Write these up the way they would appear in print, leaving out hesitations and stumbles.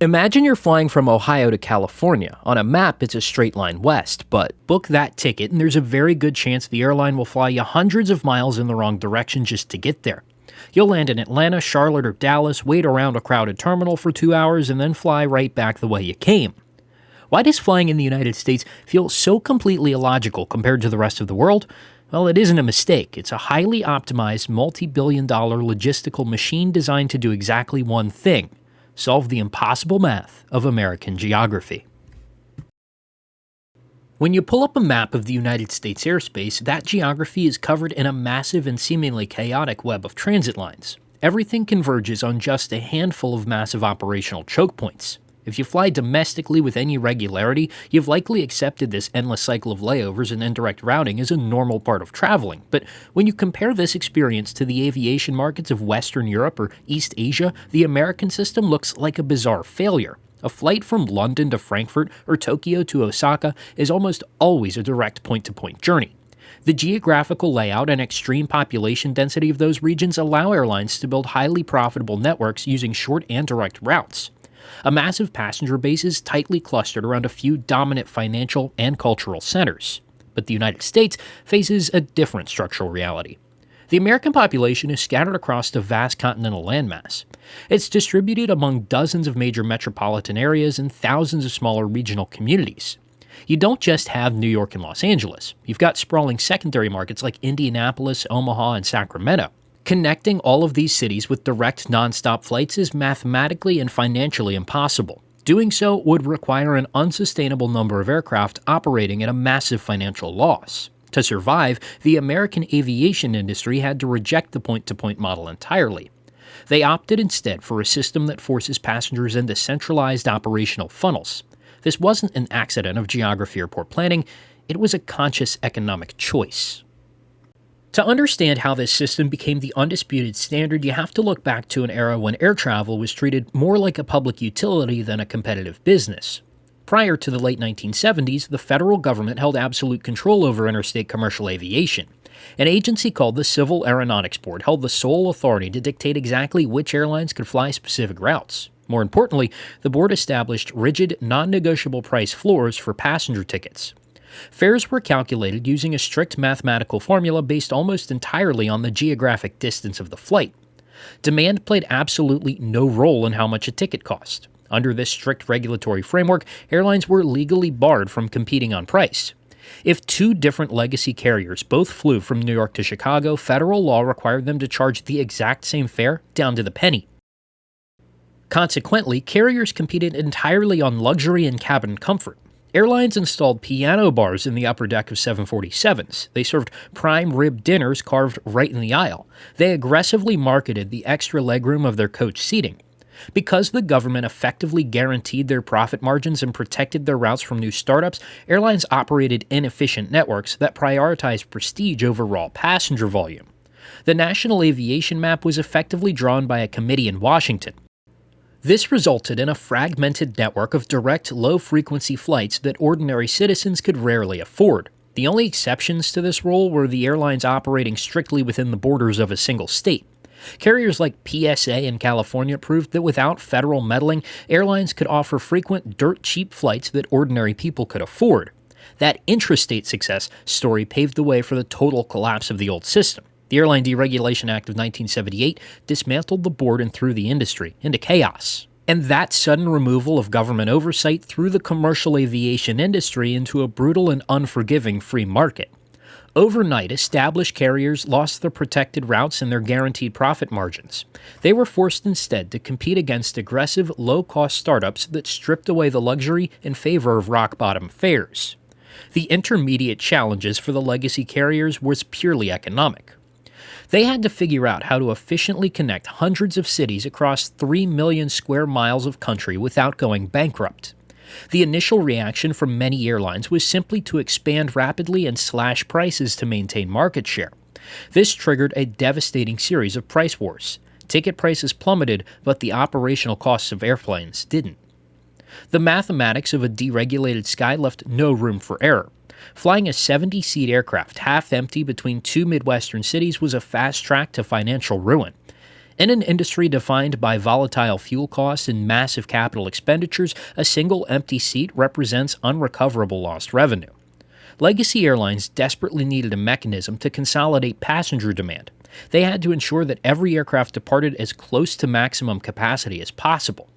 Imagine you're flying from Ohio to California. On a map, it's a straight line west, but book that ticket and there's a very good chance the airline will fly you hundreds of miles in the wrong direction just to get there. You'll land in Atlanta, Charlotte, or Dallas, wait around a crowded terminal for 2 hours, and then fly right back the way you came. Why does flying in the United States feel so completely illogical compared to the rest of the world? Well, it isn't a mistake. It's a highly optimized, multi-billion-dollar logistical machine designed to do exactly one thing: solve the impossible math of American geography. When you pull up a map of the United States airspace, that geography is covered in a massive and seemingly chaotic web of transit lines. Everything converges on just a handful of massive operational choke points. If you fly domestically with any regularity, you've likely accepted this endless cycle of layovers and indirect routing as a normal part of traveling. But when you compare this experience to the aviation markets of Western Europe or East Asia, the American system looks like a bizarre failure. A flight from London to Frankfurt or Tokyo to Osaka is almost always a direct point-to-point journey. The geographical layout and extreme population density of those regions allow airlines to build highly profitable networks using short and direct routes. A massive passenger base is tightly clustered around a few dominant financial and cultural centers. But the United States faces a different structural reality. The American population is scattered across a vast continental landmass. It's distributed among dozens of major metropolitan areas and thousands of smaller regional communities. You don't just have New York and Los Angeles. You've got sprawling secondary markets like Indianapolis, Omaha, and Sacramento. Connecting all of these cities with direct nonstop flights is mathematically and financially impossible. Doing so would require an unsustainable number of aircraft operating at a massive financial loss. To survive, the American aviation industry had to reject the point-to-point model entirely. They opted instead for a system that forces passengers into centralized operational funnels. This wasn't an accident of geography or poor planning, it was a conscious economic choice. To understand how this system became the undisputed standard, you have to look back to an era when air travel was treated more like a public utility than a competitive business. Prior to the late 1970s, the federal government held absolute control over interstate commercial aviation. An agency called the Civil Aeronautics Board held the sole authority to dictate exactly which airlines could fly specific routes. More importantly, the board established rigid, non-negotiable price floors for passenger tickets. Fares were calculated using a strict mathematical formula based almost entirely on the geographic distance of the flight. Demand played absolutely no role in how much a ticket cost. Under this strict regulatory framework, airlines were legally barred from competing on price. If two different legacy carriers both flew from New York to Chicago, federal law required them to charge the exact same fare down to the penny. Consequently, carriers competed entirely on luxury and cabin comfort. Airlines installed piano bars in the upper deck of 747s. They served prime rib dinners carved right in the aisle. They aggressively marketed the extra legroom of their coach seating. Because the government effectively guaranteed their profit margins and protected their routes from new startups, airlines operated inefficient networks that prioritized prestige over raw passenger volume. The national aviation map was effectively drawn by a committee in Washington. This resulted in a fragmented network of direct, low-frequency flights that ordinary citizens could rarely afford. The only exceptions to this rule were the airlines operating strictly within the borders of a single state. Carriers like PSA in California proved that without federal meddling, airlines could offer frequent, dirt-cheap flights that ordinary people could afford. That intrastate success story paved the way for the total collapse of the old system. The Airline Deregulation Act of 1978 dismantled the board and threw the industry into chaos. And that sudden removal of government oversight threw the commercial aviation industry into a brutal and unforgiving free market. Overnight, established carriers lost their protected routes and their guaranteed profit margins. They were forced instead to compete against aggressive, low-cost startups that stripped away the luxury in favor of rock-bottom fares. The intermediate challenges for the legacy carriers was purely economic. They had to figure out how to efficiently connect hundreds of cities across 3 million square miles of country without going bankrupt. The initial reaction from many airlines was simply to expand rapidly and slash prices to maintain market share. This triggered a devastating series of price wars. Ticket prices plummeted, but the operational costs of airplanes didn't. The mathematics of a deregulated sky left no room for error. Flying a 70-seat aircraft half empty between two Midwestern cities was a fast track to financial ruin. In an industry defined by volatile fuel costs and massive capital expenditures, a single empty seat represents unrecoverable lost revenue. Legacy airlines desperately needed a mechanism to consolidate passenger demand. They had to ensure that every aircraft departed as close to maximum capacity as possible.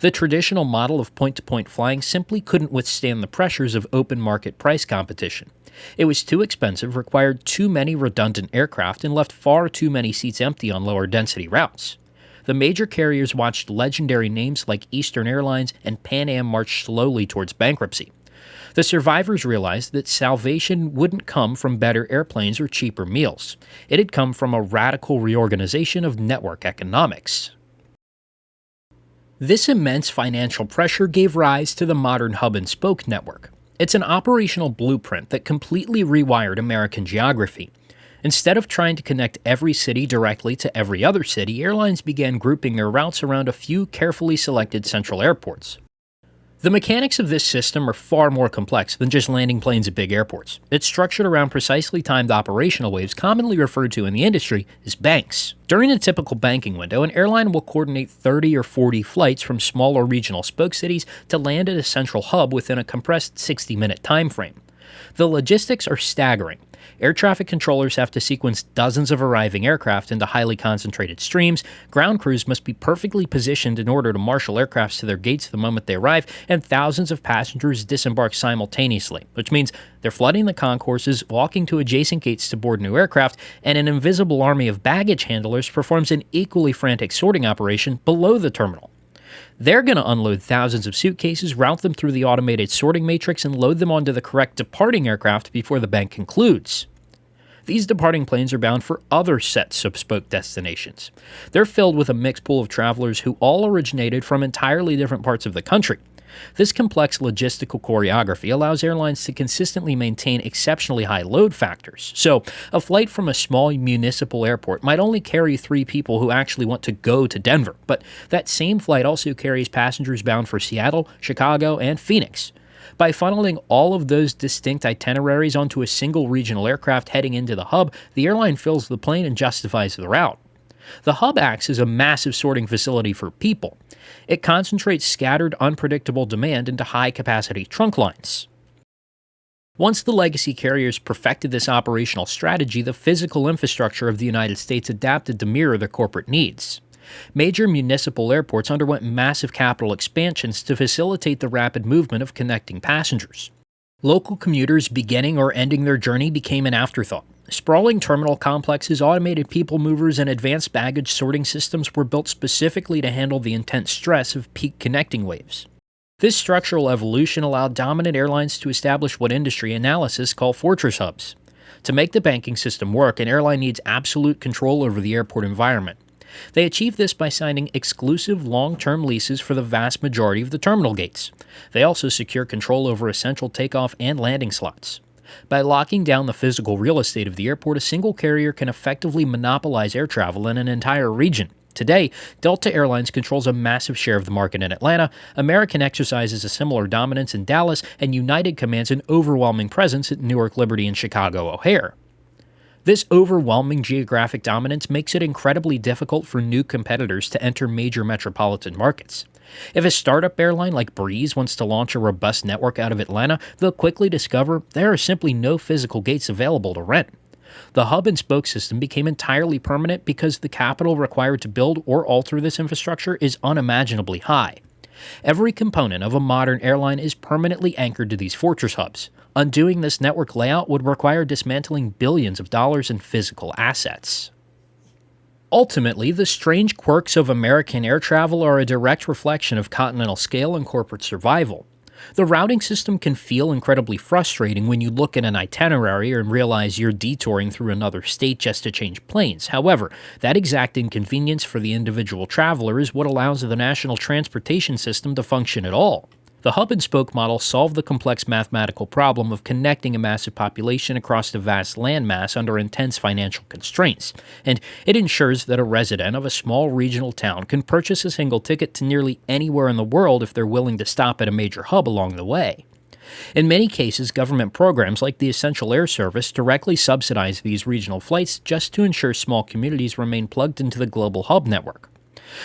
The traditional model of point-to-point flying simply couldn't withstand the pressures of open market price competition. It was too expensive, required too many redundant aircraft, and left far too many seats empty on lower density routes. The major carriers watched legendary names like Eastern Airlines and Pan Am march slowly towards bankruptcy. The survivors realized that salvation wouldn't come from better airplanes or cheaper meals. It had come from a radical reorganization of network economics. This immense financial pressure gave rise to the modern hub-and-spoke network. It's an operational blueprint that completely rewired American geography. Instead of trying to connect every city directly to every other city, airlines began grouping their routes around a few carefully selected central airports. The mechanics of this system are far more complex than just landing planes at big airports. It's structured around precisely timed operational waves commonly referred to in the industry as banks. During a typical banking window, an airline will coordinate 30 or 40 flights from smaller regional spoke cities to land at a central hub within a compressed 60-minute time frame. The logistics are staggering. Air traffic controllers have to sequence dozens of arriving aircraft into highly concentrated streams, ground crews must be perfectly positioned in order to marshal aircraft to their gates the moment they arrive, and thousands of passengers disembark simultaneously, which means they're flooding the concourses, walking to adjacent gates to board new aircraft, and an invisible army of baggage handlers performs an equally frantic sorting operation below the terminal. They're going to unload thousands of suitcases, route them through the automated sorting matrix, and load them onto the correct departing aircraft before the bank concludes. These departing planes are bound for other sets of spoke destinations. They're filled with a mixed pool of travelers who all originated from entirely different parts of the country. This complex logistical choreography allows airlines to consistently maintain exceptionally high load factors. So, a flight from a small municipal airport might only carry 3 people who actually want to go to Denver, but that same flight also carries passengers bound for Seattle, Chicago, and Phoenix. By funneling all of those distinct itineraries onto a single regional aircraft heading into the hub, the airline fills the plane and justifies the route. The hub acts as a massive sorting facility for people. It concentrates scattered, unpredictable demand into high-capacity trunk lines. Once the legacy carriers perfected this operational strategy, the physical infrastructure of the United States adapted to mirror their corporate needs. Major municipal airports underwent massive capital expansions to facilitate the rapid movement of connecting passengers. Local commuters beginning or ending their journey became an afterthought. Sprawling terminal complexes, automated people movers, and advanced baggage sorting systems were built specifically to handle the intense stress of peak connecting waves. This structural evolution allowed dominant airlines to establish what industry analysts call fortress hubs. To make the banking system work, an airline needs absolute control over the airport environment. They achieve this by signing exclusive long-term leases for the vast majority of the terminal gates. They also secure control over essential takeoff and landing slots. By locking down the physical real estate of the airport, a single carrier can effectively monopolize air travel in an entire region. Today, Delta Airlines controls a massive share of the market in Atlanta, American exercises a similar dominance in Dallas, and United commands an overwhelming presence at Newark Liberty and Chicago O'Hare. This overwhelming geographic dominance makes it incredibly difficult for new competitors to enter major metropolitan markets. If a startup airline like Breeze wants to launch a robust network out of Atlanta, they'll quickly discover there are simply no physical gates available to rent. The hub-and-spoke system became entirely permanent because the capital required to build or alter this infrastructure is unimaginably high. Every component of a modern airline is permanently anchored to these fortress hubs. Undoing this network layout would require dismantling billions of dollars in physical assets. Ultimately, the strange quirks of American air travel are a direct reflection of continental scale and corporate survival. The routing system can feel incredibly frustrating when you look at an itinerary and realize you're detouring through another state just to change planes. However, that exact inconvenience for the individual traveler is what allows the national transportation system to function at all. The hub-and-spoke model solved the complex mathematical problem of connecting a massive population across a vast landmass under intense financial constraints, and it ensures that a resident of a small regional town can purchase a single ticket to nearly anywhere in the world if they're willing to stop at a major hub along the way. In many cases, government programs like the Essential Air Service directly subsidize these regional flights just to ensure small communities remain plugged into the global hub network.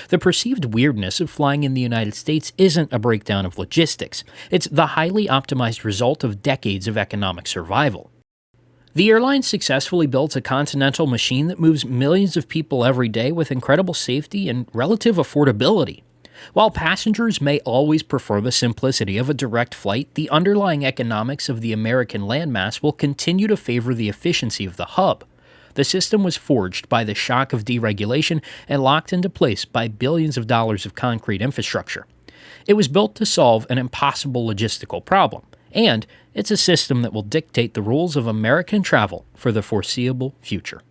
The perceived weirdness of flying in the United States isn't a breakdown of logistics, it's the highly optimized result of decades of economic survival. The airline successfully built a continental machine that moves millions of people every day with incredible safety and relative affordability. While passengers may always prefer the simplicity of a direct flight, the underlying economics of the American landmass will continue to favor the efficiency of the hub. The system was forged by the shock of deregulation and locked into place by billions of dollars of concrete infrastructure. It was built to solve an impossible logistical problem, and it's a system that will dictate the rules of American travel for the foreseeable future.